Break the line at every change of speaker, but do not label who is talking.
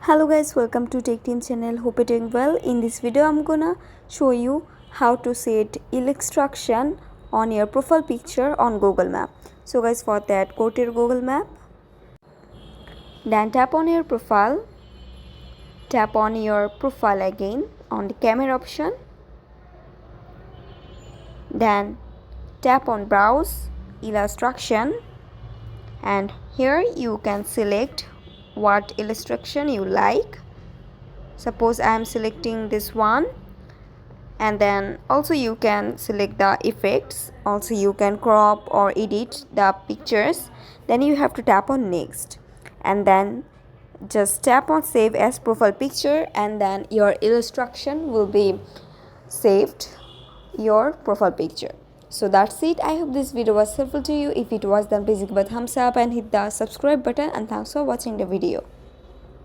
Hello guys, welcome to Tactim channel. Hope you're doing well. In this video I'm gonna show you how to set illustration on your profile picture on Google Map. So guys, for that go to your Google Map, then tap on your profile, tap on your profile again on the camera option, then tap on browse illustration, and here you can select what illustration you like. Suppose I am selecting this one, and then also you can select the effects. Also you can crop or edit the pictures. Then you have to tap on next, and then just tap on save as profile picture, and then your illustration will be saved your profile picture. So that's it. I hope this video was helpful to you. If it was, then please give a thumbs up and hit the subscribe button, and thanks for watching the video.